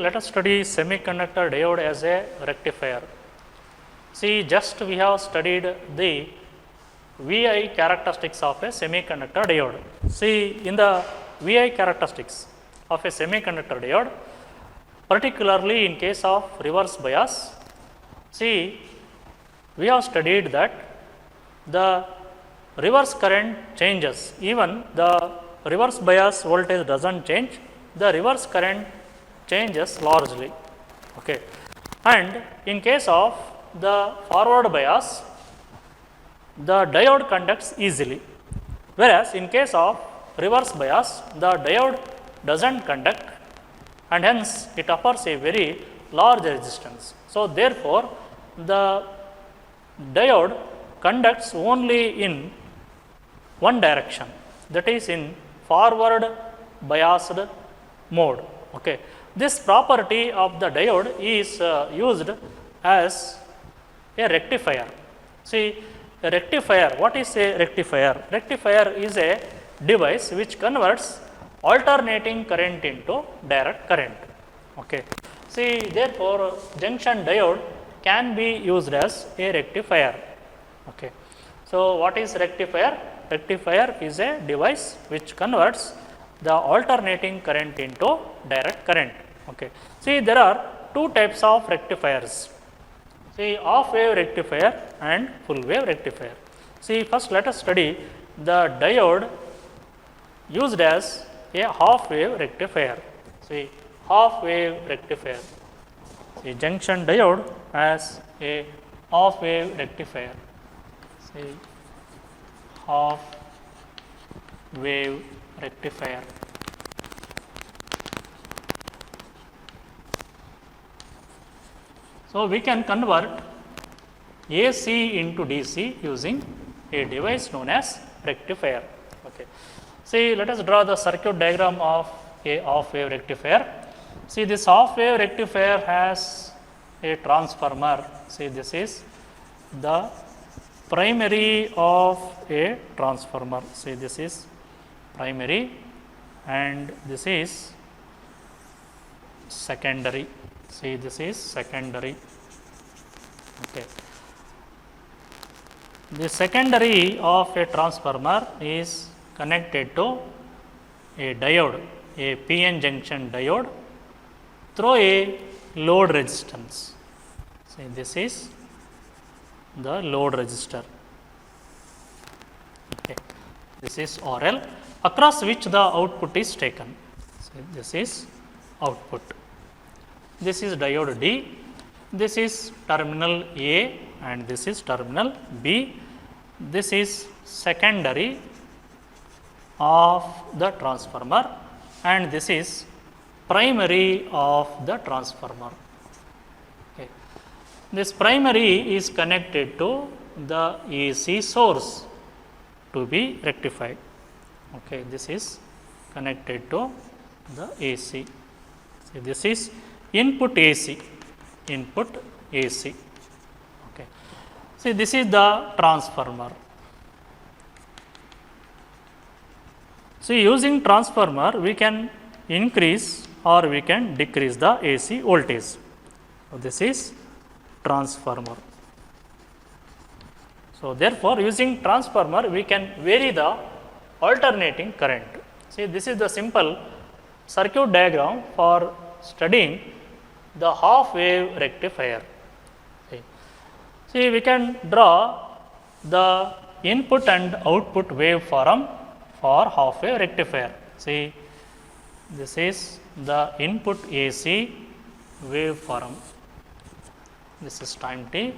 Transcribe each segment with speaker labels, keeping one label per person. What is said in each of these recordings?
Speaker 1: let us study semiconductor diode as a rectifier. See, just we have studied the VI characteristics of a semiconductor diode. See, in the VI characteristics of a semiconductor diode, particularly in case of reverse bias, see, we have studied that the reverse current changes, even the reverse bias voltage does not change, the reverse current changes largely. Okay. And in case of the forward bias, the diode conducts easily, whereas in case of reverse bias, the diode does not conduct, and hence it offers a very large resistance. So, therefore, the diode conducts only in one direction, that is in forward biased mode. Okay. This property of the diode is used as a rectifier. See, a rectifier, what is a rectifier? Rectifier is a device which converts alternating current into direct current. Okay. See, therefore, junction diode can be used as a rectifier. Okay. So, what is rectifier? Rectifier is a device which converts the alternating current into direct current. Okay. See, there are two types of rectifiers. See, half wave rectifier and full wave rectifier. See, first let us study the diode used as a half wave rectifier. See, half wave rectifier. See, junction diode as a half wave rectifier. See, half wave rectifier. So, we can convert AC into DC using a device known as rectifier. Okay. See, let us draw the circuit diagram of a half wave rectifier. See, this half wave rectifier has a transformer. See, this is the primary of a transformer. See, this is primary and this is secondary. See, this is secondary. Okay. The secondary of a transformer is connected to a diode, a PN junction diode through a load resistance. See, this is the load resistor. Okay. This is RL across which the output is taken. See, this is output. This is diode D, this is terminal A and this is terminal B. This is secondary of the transformer and this is primary of the transformer. Okay. This primary is connected to the AC source to be rectified. Okay. This is connected to the AC. So, this is input AC, input AC. Okay. See, this is the transformer. See, using transformer, we can increase or we can decrease the AC voltage. So, this is transformer. So, therefore, using transformer, we can vary the alternating current. See, this is the simple circuit diagram for studying the half wave rectifier. See, we can draw the input and output waveform for half wave rectifier. See, this is the input AC waveform. This is time t.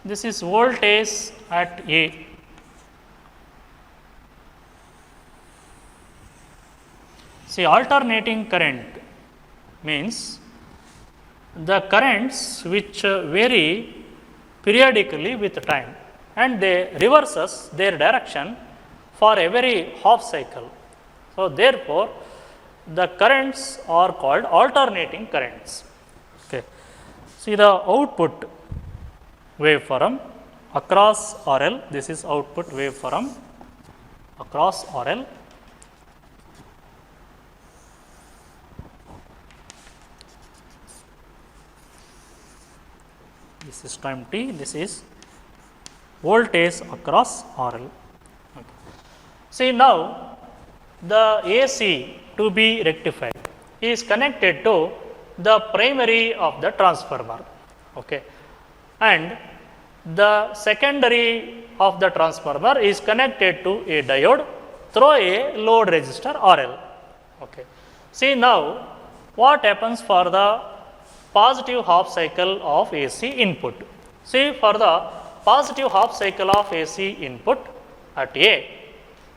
Speaker 1: This is voltage at A. See, alternating current means the currents which vary periodically with time and they reverses their direction for every half cycle. So, therefore, the currents are called alternating currents. Okay. See, the output waveform across RL, this is output waveform across RL. this is time t, this is voltage across RL. Okay. See now, the AC to be rectified is connected to the primary of the transformer, okay, and the secondary of the transformer is connected to a diode through a load resistor RL. Okay. See now, what happens for the positive half cycle of AC input? See, for the positive half cycle of AC input at A,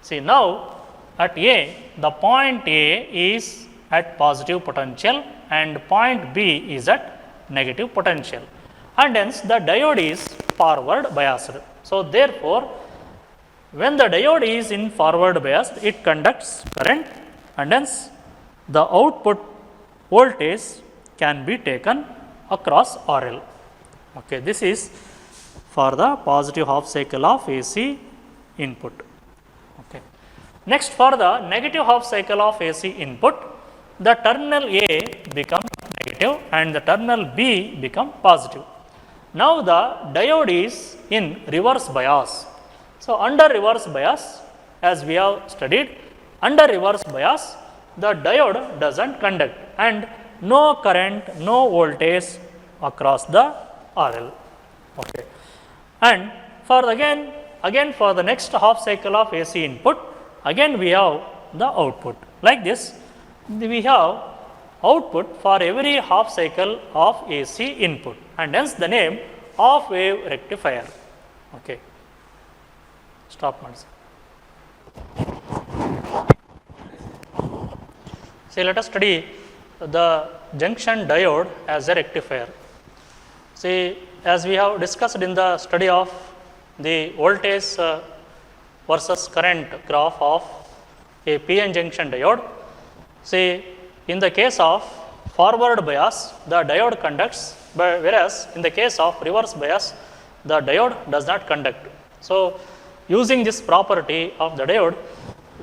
Speaker 1: see now at A, the point A is at positive potential and point B is at negative potential, and hence the diode is forward biased. So, therefore, when the diode is in forward biased, it conducts current and hence the output voltage can be taken across RL. Okay, this is for the positive half cycle of AC input. Okay. Next, for the negative half cycle of AC input, the terminal A becomes negative and the terminal B become positive. Now, the diode is in reverse bias. So, under reverse bias, as we have studied, under reverse bias, the diode does not conduct and no current, no voltage across the RL. Okay. And for again for the next half cycle of AC input, again we have the output. Like this, we have output for every half cycle of AC input, and hence the name half wave rectifier. Okay. Stop once. See, let us study the junction diode as a rectifier. See, as we have discussed in the study of the voltage versus current graph of a PN junction diode, see, in the case of forward bias, the diode conducts, but whereas in the case of reverse bias, the diode does not conduct. So, using this property of the diode,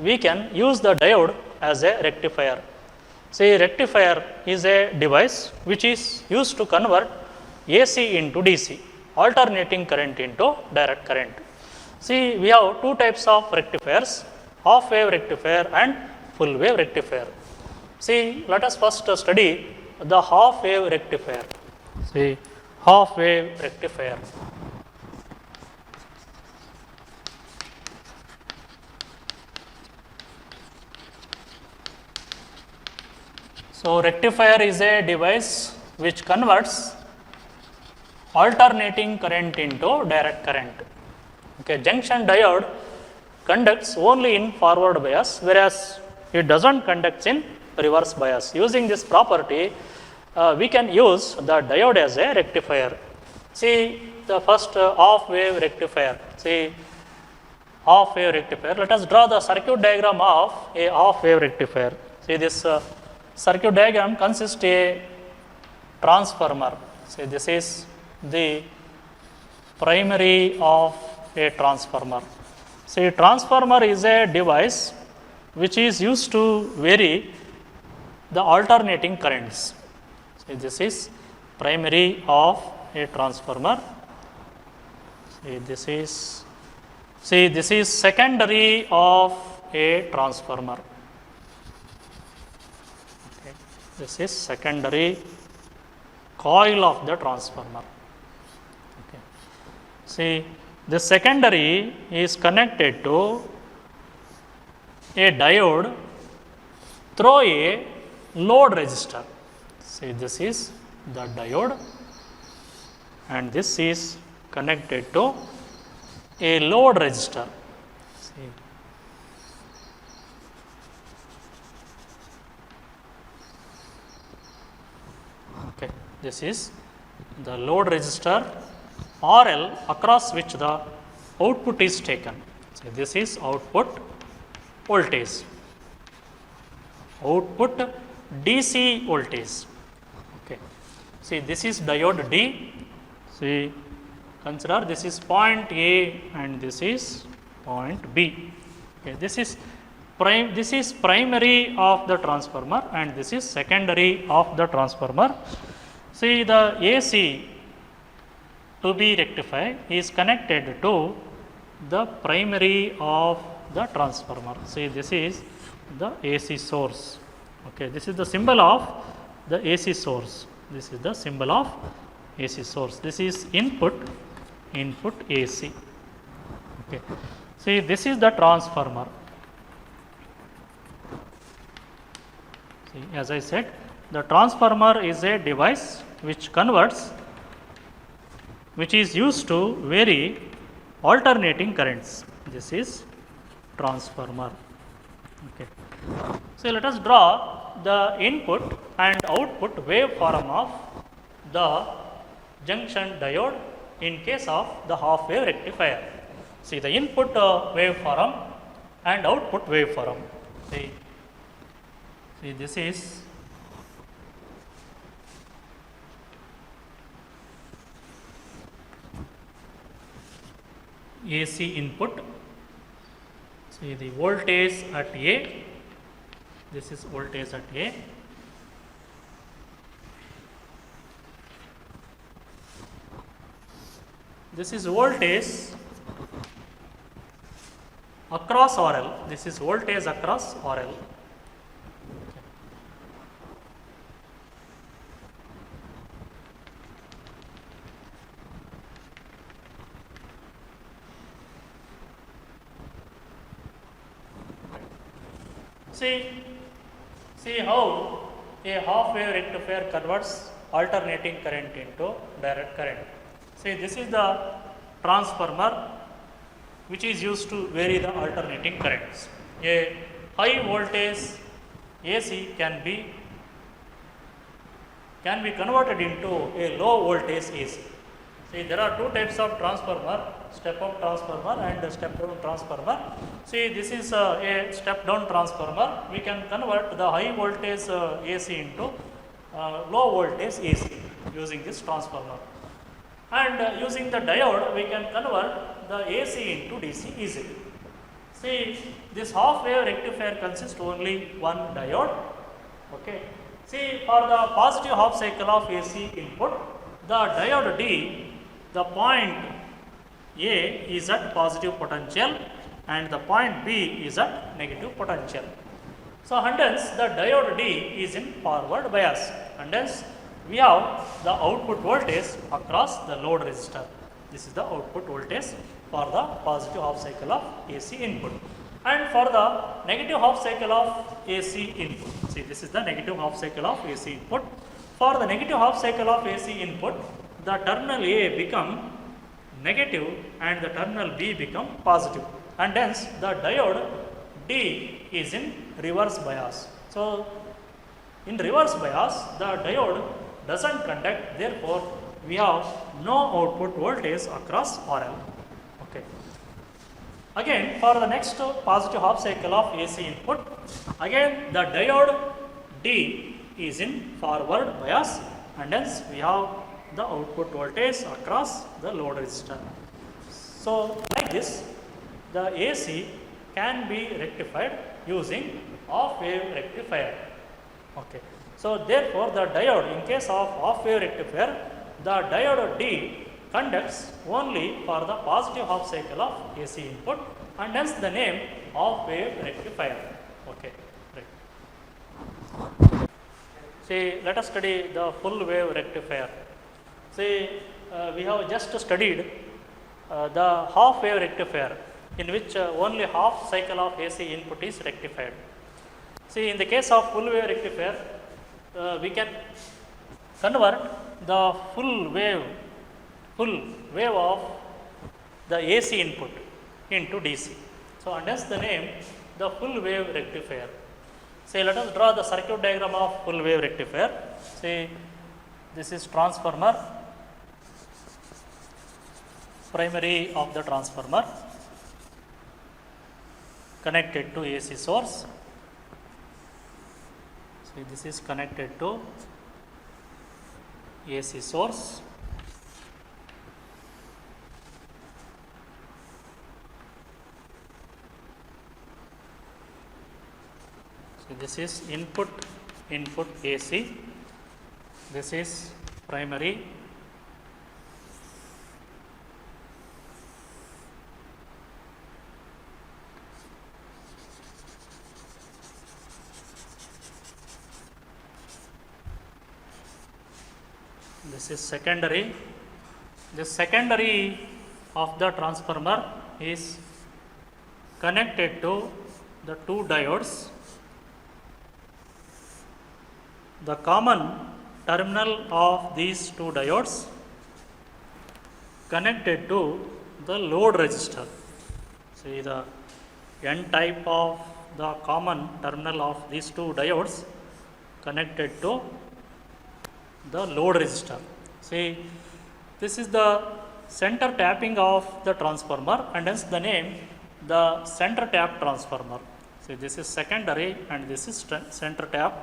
Speaker 1: we can use the diode as a rectifier. See, rectifier is a device which is used to convert AC into DC, alternating current into direct current. See, we have two types of rectifiers, half wave rectifier and full wave rectifier. See, let us first study the half wave rectifier. See, half wave rectifier. So, rectifier is a device which converts alternating current into direct current. Okay, junction diode conducts only in forward bias, whereas it does not conduct in reverse bias. Using this property, we can use the diode as a rectifier. See, the first half wave rectifier. See, half wave rectifier. Let us draw the circuit diagram of a half wave rectifier. See, this circuit diagram consists a transformer. See, this is the primary of a transformer. See, transformer is a device which is used to vary the alternating currents. See, this is primary of a transformer. See, this is secondary of a transformer. Okay. This is secondary coil of the transformer. Okay. See, the secondary is connected to a diode through a load resistor. See, this is the diode and this is connected to a load resistor. See. Okay. This is the load resistor RL across which the output is taken. So, this is output voltage, output DC voltage. Okay. See, this is diode D. See, consider this is point A and this is point B. Okay. This is primary of the transformer and this is secondary of the transformer. See, the AC to be rectified is connected to the primary of the transformer. See, this is the AC source. Okay, this is the symbol of the AC source. This is the symbol of AC source. This is input AC. Okay. See, this is the transformer. See, as I said, the transformer is a device which converts, which is used to vary alternating currents. This is transformer. Okay. So, let us draw the input and output waveform of the junction diode in case of the half wave rectifier. See, the input waveform and output waveform. See, this is AC input. See, the voltage at A, this is voltage at A. This is voltage across RL, this is voltage across RL. See how a half wave rectifier converts alternating current into direct current. See, this is the transformer which is used to vary the alternating currents. A high voltage AC can be converted into a low voltage AC. See, there are two types of transformer, step up transformer and step down transformer. See, this is a step down transformer. We can convert the high voltage AC into low voltage AC using this transformer. And using the diode, we can convert the AC into DC easily. See, this half wave rectifier consists only one diode. Okay. See, for the positive half cycle of AC input, the diode D, the point A is at positive potential and the point B is at negative potential. So, hence the diode D is in forward bias, and hence we have the output voltage across the load resistor. This is the output voltage for the positive half cycle of AC input. And for the negative half cycle of AC input, see, this is the negative half cycle of AC input. For the negative half cycle of AC input, the terminal A become negative and the terminal B become positive, and hence the diode D is in reverse bias. So, in reverse bias, the diode doesn't conduct, therefore, we have no output voltage across RL. Okay. Again, for the next positive half cycle of AC input, again the diode D is in forward bias, and hence we have the output voltage across the load resistor. So, like this, the AC can be rectified using half wave rectifier. Okay. So, therefore, the diode, in case of half wave rectifier, the diode D conducts only for the positive half cycle of AC input, and hence the name half wave rectifier. Okay. Right. See, let us study the full wave rectifier. See, we have just studied the half wave rectifier, in which only half cycle of AC input is rectified. See, in the case of full wave rectifier, we can convert the full wave of the AC input into DC. So, and hence the name the full wave rectifier. Say, let us draw the circuit diagram of full wave rectifier. Say, this is transformer, primary of the transformer connected to AC source. So, this is connected to AC source. So, this is input AC, this is primary this is secondary. The secondary of the transformer is connected to the two diodes. The common terminal of these two diodes connected to the load resistor. See the N type of the common terminal of these two diodes connected to the load resistor. See, this is the center tapping of the transformer, and hence the name the center tap transformer. See, this is secondary and this is center tap.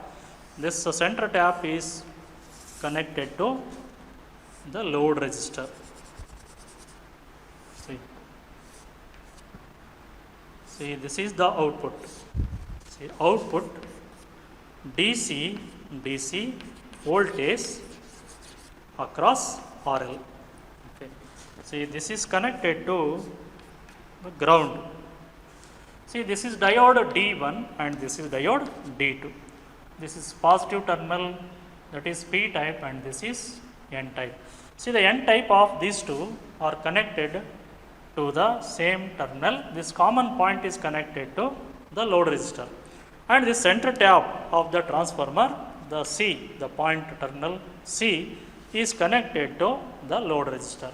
Speaker 1: This center tap is connected to the load resistor. See, this is the output. See, output DC voltage across RL. Okay. See, this is connected to the ground. See, this is diode D1 and this is diode D2. This is positive terminal, that is P type, and this is N type. See, the N type of these two are connected to the same terminal. This common point is connected to the load resistor, and the center tap of the transformer, the C, the point terminal C, is connected to the load resistor.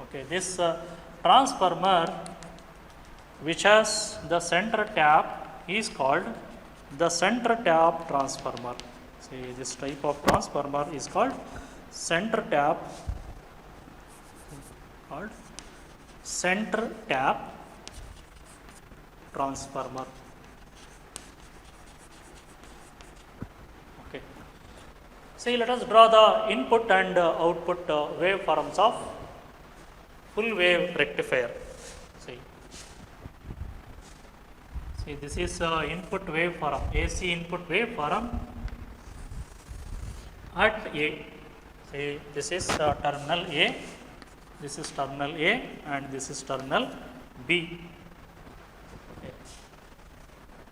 Speaker 1: Okay, this transformer which has the center tap is called the center tap transformer. See, this type of transformer is called center tap, called center tap transformer. Okay. See, let us draw the input and output waveforms of full wave rectifier. See, this is input waveform, AC input waveform at A. See, this is terminal A. This is terminal A and this is terminal B. Okay.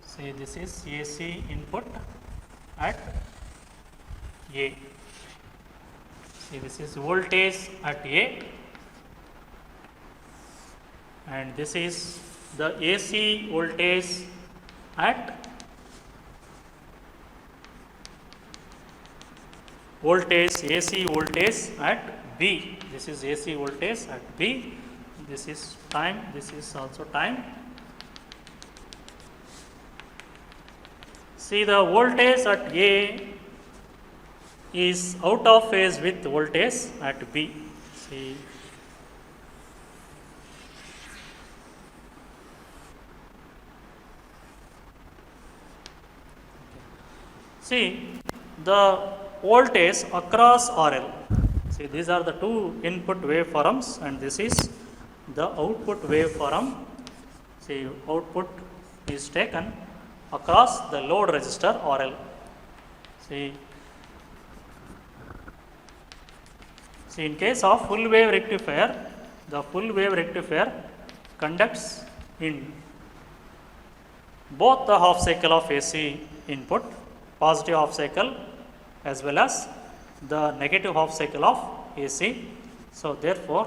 Speaker 1: See, this is AC input at A. See, this is voltage at A, and this is the AC voltage at AC voltage at B. This is AC voltage at B. This is time. This is also time. See, the voltage at A is out of phase with voltage at B. See, the voltage across RL. See, these are the two input waveforms and this is the output waveform. See, output is taken across the load resistor RL. See, in case of full wave rectifier, the full wave rectifier conducts in both the half cycle of AC input, positive half cycle as well as the negative half cycle of AC. So, therefore,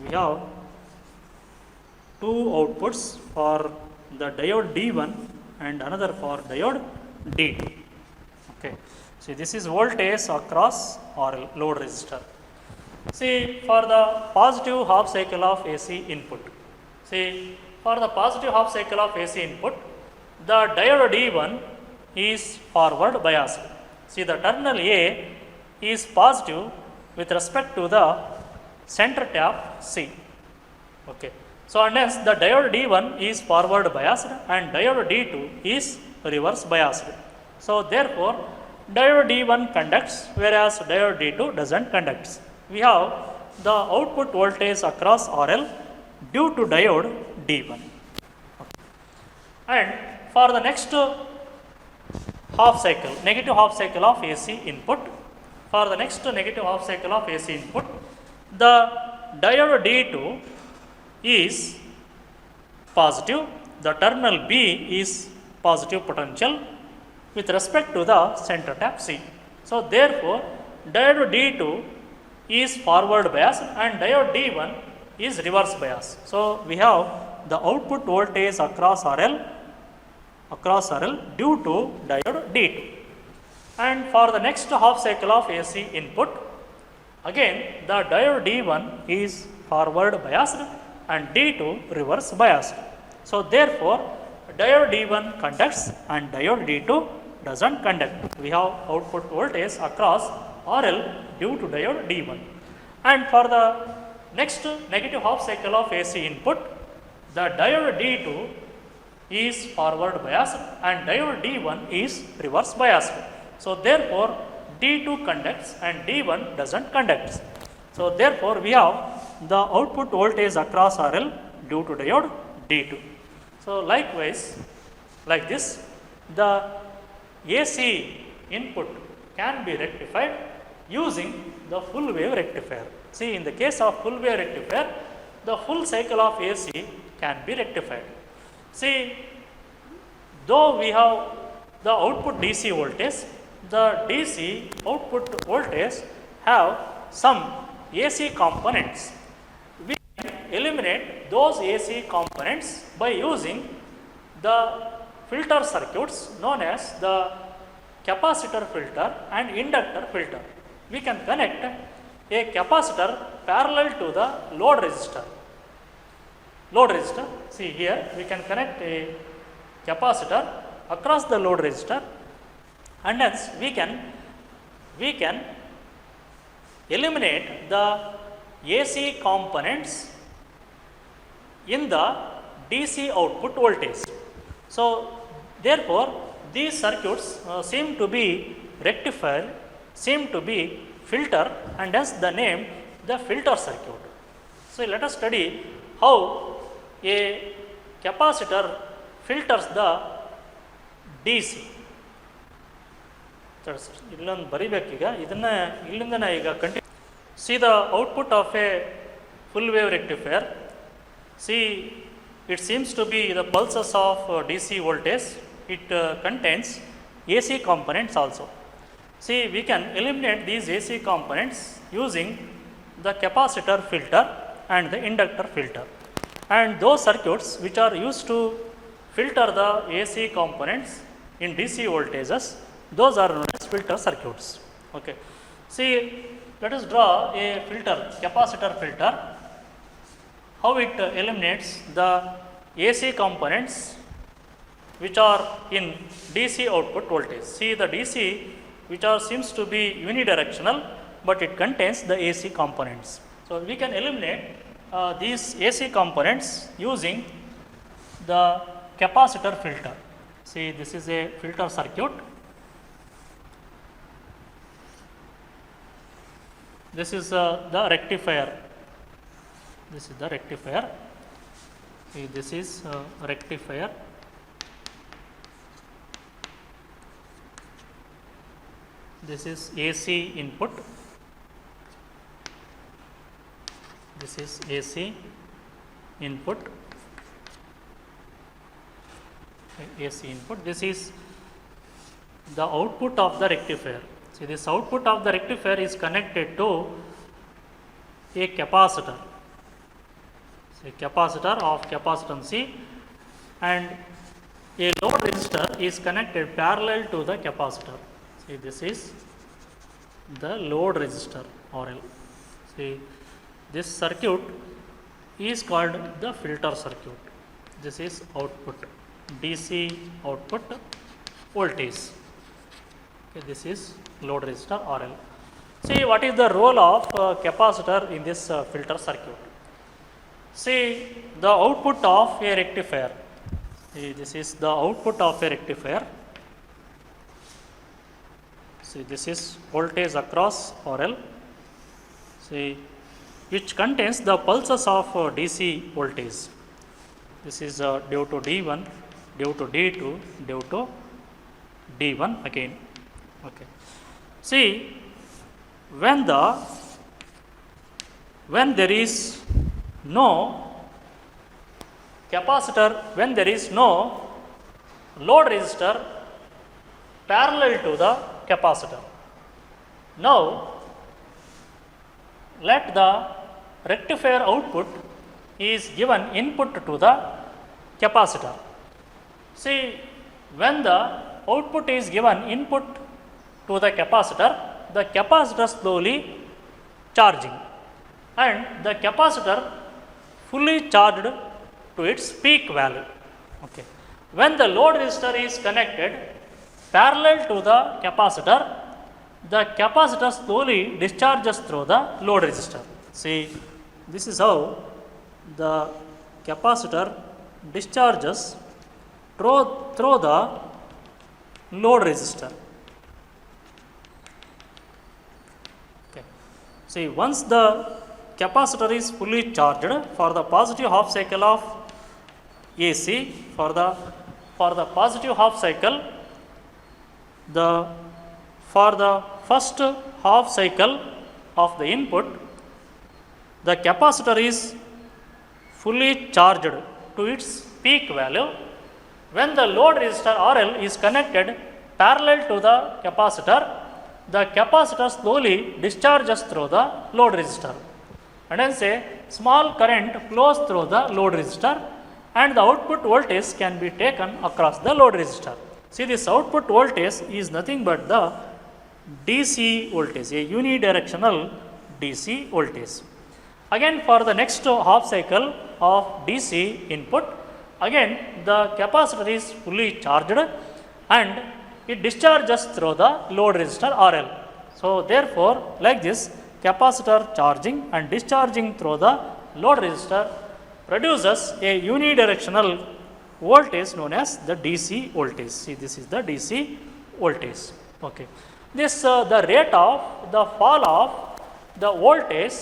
Speaker 1: we have two outputs for the diode D1 and another for diode D2. Okay. See, this is voltage across RL, load resistor. See, for the positive half cycle of AC input, see, for the positive half cycle of AC input, the diode D1 is forward biased. See, the terminal A is positive with respect to the center tap C. Okay. So, and hence the diode D1 is forward biased and diode D2 is reverse biased. So, therefore, diode D1 conducts whereas diode D2 does not conduct. We have the output voltage across RL due to diode D1. Okay. And for the next half cycle, negative half cycle of AC input, for the next negative half cycle of AC input, the diode D2 is positive, the terminal B is positive potential with respect to the center tap C. So, therefore, diode D2 is forward bias and diode D1 is reverse bias. So, we have the output voltage across RL due to diode D2. And for the next half cycle of AC input, again the diode D1 is forward biased and D2 reverse biased. So, therefore, diode D1 conducts and diode D2 doesn't conduct. We have output voltage across RL due to diode D1. And for the next negative half cycle of AC input, the diode D2 is forward biased and diode D1 is reverse biased. So, therefore, D2 conducts and D1 doesn't conduct. So, therefore, we have the output voltage across RL due to diode D2. So, likewise, like this, the AC input can be rectified using the full wave rectifier. See, in the case of full wave rectifier, the full cycle of AC can be rectified. See, though we have the output DC voltage, the DC output voltage have some AC components. We can eliminate those AC components by using the filter circuits known as the capacitor filter and inductor filter. We can connect a capacitor parallel to the load resistor. See here, we can connect a capacitor across the load resistor, and hence we can eliminate the AC components in the DC output voltage. So, therefore, these circuits seem to be rectifier, seem to be filter, and hence the name the filter circuit. So, let us study how a capacitor filters the DC. See the output of a full wave rectifier. See, it seems to be the pulses of DC voltage. It contains AC components also. See, we can eliminate these AC components using the capacitor filter and the inductor filter. And those circuits which are used to filter the AC components in DC voltages, those are known as filter circuits. Okay. See, let us draw a filter, capacitor filter, how it eliminates the AC components which are in DC output voltage. See, the DC which seems to be unidirectional, but it contains the AC components. So, we can eliminate these AC components using the capacitor filter. See, this is a filter circuit. This is the rectifier. This is the rectifier. See, this is rectifier. This is AC input. This is AC input. AC input. This is the output of the rectifier. See, this output of the rectifier is connected to a capacitor. See, capacitor of capacitance C, and a load resistor is connected parallel to the capacitor. See, this is the load resistor RL. See, this circuit is called the filter circuit. This is output, DC output voltage. Okay, this is load resistor RL. See, what is the role of capacitor in this filter circuit? See, the output of a rectifier. See, this is the output of a rectifier. See, this is voltage across RL. See, which contains the pulses of DC voltage. This is due to D1, due to D2, due to D1 again. Okay. See, when there is no capacitor, when there is no load resistor parallel to the capacitor, now let the rectifier output is given input to the capacitor. See, when the output is given input to the capacitor slowly charging, and the capacitor fully charged to its peak value. Okay. When the load resistor is connected parallel to the capacitor slowly discharges through the load resistor. See, this is how the capacitor discharges through the load resistor. Okay. See, once the capacitor is fully charged for the positive half cycle of AC, for the positive half cycle, for the first half cycle of the input, the capacitor is fully charged to its peak value. When the load resistor RL is connected parallel to the capacitor slowly discharges through the load resistor, and hence a small current flows through the load resistor, and the output voltage can be taken across the load resistor. See, this output voltage is nothing but the DC voltage, a unidirectional DC voltage. Again, for the next half cycle of DC input, again the capacitor is fully charged and it discharges through the load resistor RL. So, therefore, like this, capacitor charging and discharging through the load resistor produces a unidirectional voltage known as the DC voltage. See, this is the DC voltage. Okay. This the rate of the fall of the voltage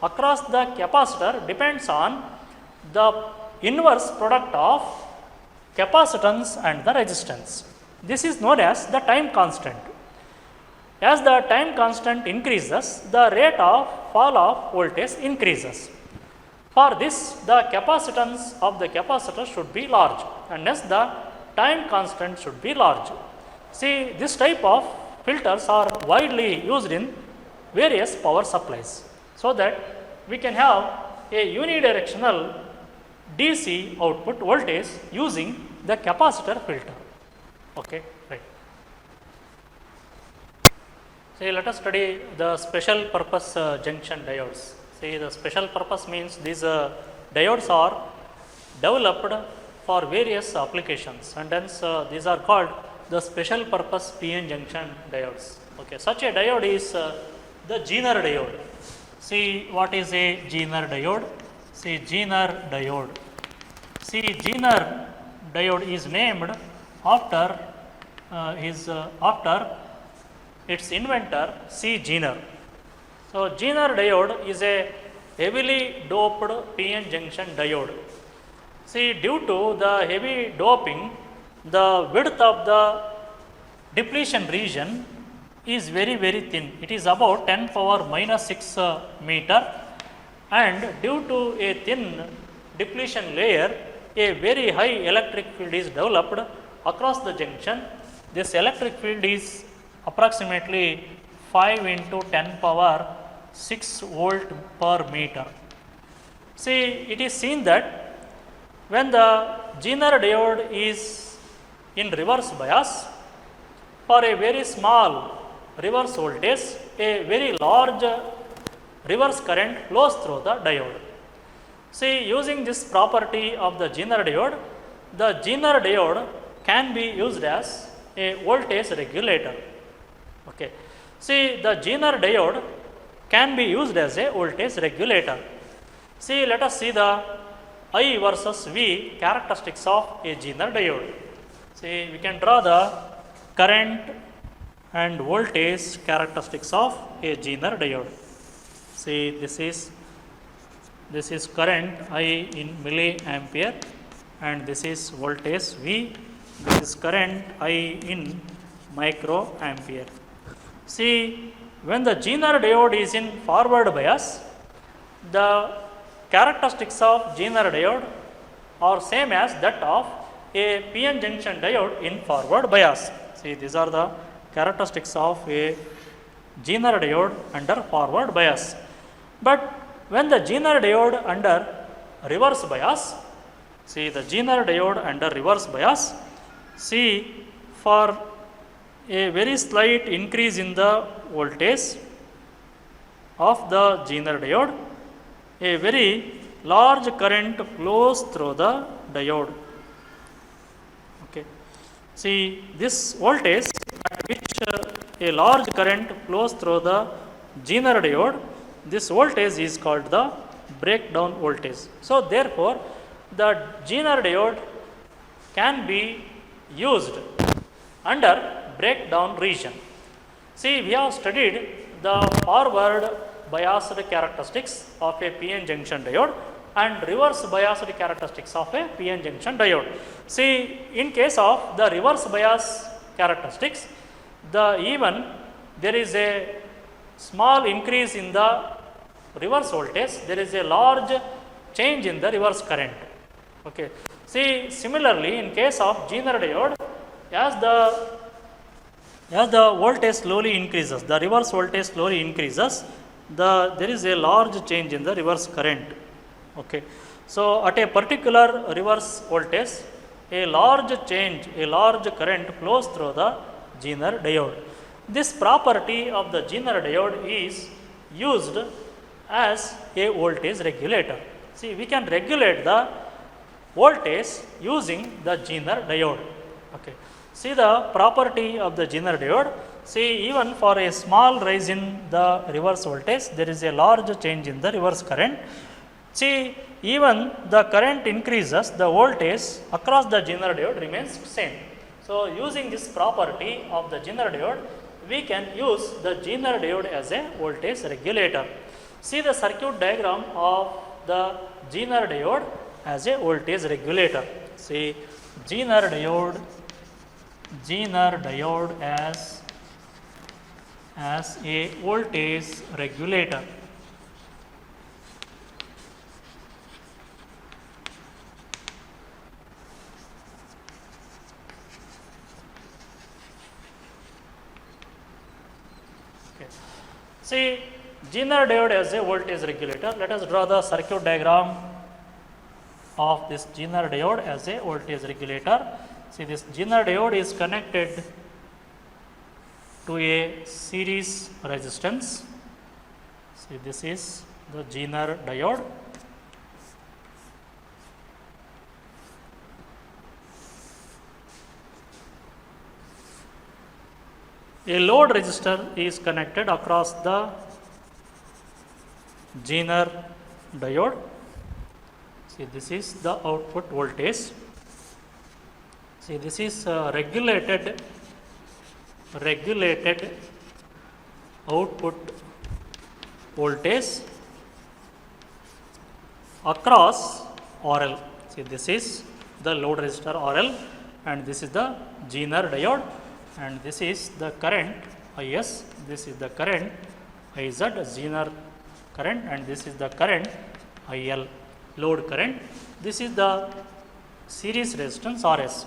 Speaker 1: across the capacitor depends on the inverse product of capacitance and the resistance. This is known as the time constant. As the time constant increases, the rate of fall of voltage increases. For this, the capacitance of the capacitor should be large, and hence the time constant should be large. See, this type of filters are widely used in various power supplies, so that we can have a unidirectional DC output voltage using the capacitor filter. Okay, right. See, let us study the special purpose junction diodes. See, the special purpose means these diodes are developed for various applications, and hence these are called the special purpose PN junction diodes. Okay, such a diode is the Zener diode. See, what is a Zener diode? See, Zener diode. See, Zener diode is named after its inventor C. Zener. So, Zener diode is a heavily doped PN junction diode. See, due to the heavy doping, the width of the depletion region is very thin. It is about 10 power minus 6 meter, and due to a thin depletion layer, a very high electric field is developed across the junction. This electric field is approximately 5 into 10 power 6 volt per meter. See, it is seen that when the Zener diode is in reverse bias, for a very small reverse voltage, a very large reverse current flows through the diode. See, using this property of the Zener diode can be used as a voltage regulator. Okay. See, the Zener diode can be used as a voltage regulator. See, let us see the I versus V characteristics of a Zener diode. See, we can draw the current and voltage characteristics of a Zener diode. See, this is current I in milliampere, and this is voltage V. This is current I in microampere. See, when the Zener diode is in forward bias, the characteristics of Zener diode are same as that of a PN junction diode in forward bias. See, these are the characteristics of a Zener diode under forward bias. But when the Zener diode under reverse bias, see the Zener diode under reverse bias, see for a very slight increase in the voltage of the Zener diode, a very large current flows through the diode. Okay. See this voltage at which a large current flows through the Zener diode, this voltage is called the breakdown voltage. So therefore, the Zener diode can be used under breakdown region. See, we have studied the forward biased characteristics of a PN junction diode and reverse biased characteristics of a PN junction diode. See, in case of the reverse bias characteristics, even there is a small increase in the reverse voltage, there is a large change in the reverse current. Okay. See, similarly, in case of Zener diode, as the voltage slowly increases, the reverse voltage slowly increases, there is a large change in the reverse current. Okay. So at a particular reverse voltage, a large current flows through the Zener diode. This property of the Zener diode is used as a voltage regulator. See, we can regulate the voltage using the Zener diode. Okay. See the property of the Zener diode. See, even for a small rise in the reverse voltage, there is a large change in the reverse current. See, even the current increases, the voltage across the Zener diode remains same. So using this property of the Zener diode, we can use the Zener diode as a voltage regulator. See the circuit diagram of the Zener diode as a voltage regulator. See, Zener diode as a voltage regulator. Okay. See, Zener diode as a voltage regulator. Let us draw the circuit diagram of this Zener diode as a voltage regulator. See, this Zener diode is connected to a series resistance. See, this is the Zener diode. A load resistor is connected across the Zener diode. See, this is the output voltage. See, this is regulated output voltage across RL. See, this is the load resistor RL and this is the Zener diode and this is the current IS, this is the current IZ, Zener current, and this is the current IL, load current. This is the series resistance RS.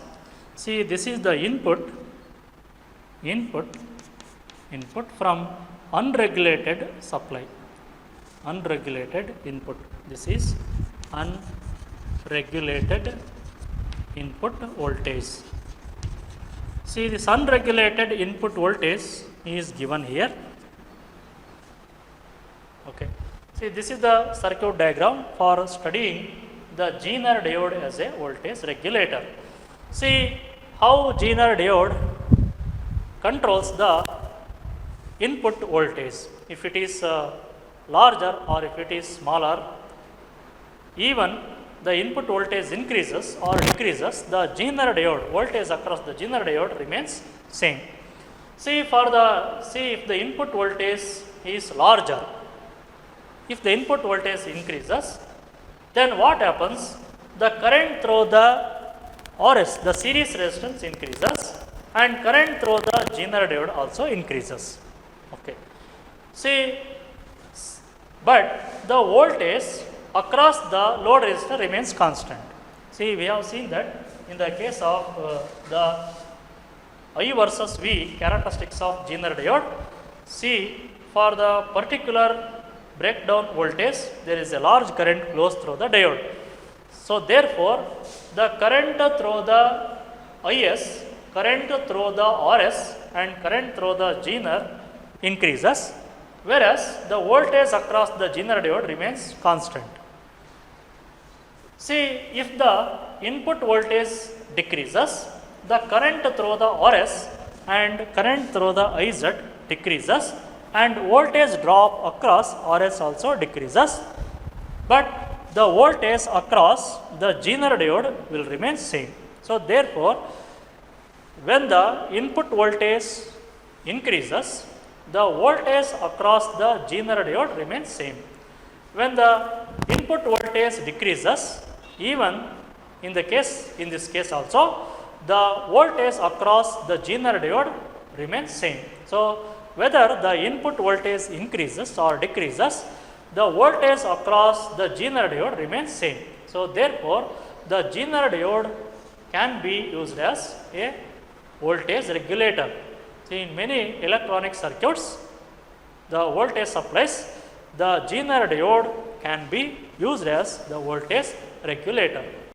Speaker 1: See, this is the input from unregulated supply, unregulated input. This is unregulated input voltage. See, this unregulated input voltage is given here. Okay. See, this is the circuit diagram for studying the Zener diode as a voltage regulator. See how Zener diode controls the input voltage. If it is larger or if it is smaller, even the input voltage increases or decreases, the Zener diode voltage across the Zener diode remains same. See, if the input voltage is larger, if the input voltage increases, then what happens? The current through the RS, the series resistance increases, and current through the Zener diode also increases. Okay. See, but the voltage across the load resistor remains constant. See, we have seen that in the case of the I versus V characteristics of Zener diode. See, for the particular breakdown voltage, there is a large current flows through the diode. So therefore, the current through the IS, current through the RS and current through the Zener increases, whereas the voltage across the Zener diode remains constant. See, if the input voltage decreases, the current through the RS and current through the IZ decreases, and voltage drop across RS also decreases, but the voltage across the Zener diode will remain same. So therefore, when the input voltage increases, the voltage across the Zener diode remains same. When the input voltage decreases, even in this case also, the voltage across the Zener diode remains same. So whether the input voltage increases or decreases, the voltage across the Zener diode remains same. So therefore, the Zener diode can be used as a voltage regulator. See, in many electronic circuits, the voltage supplies, the Zener diode can be used as the voltage regulator.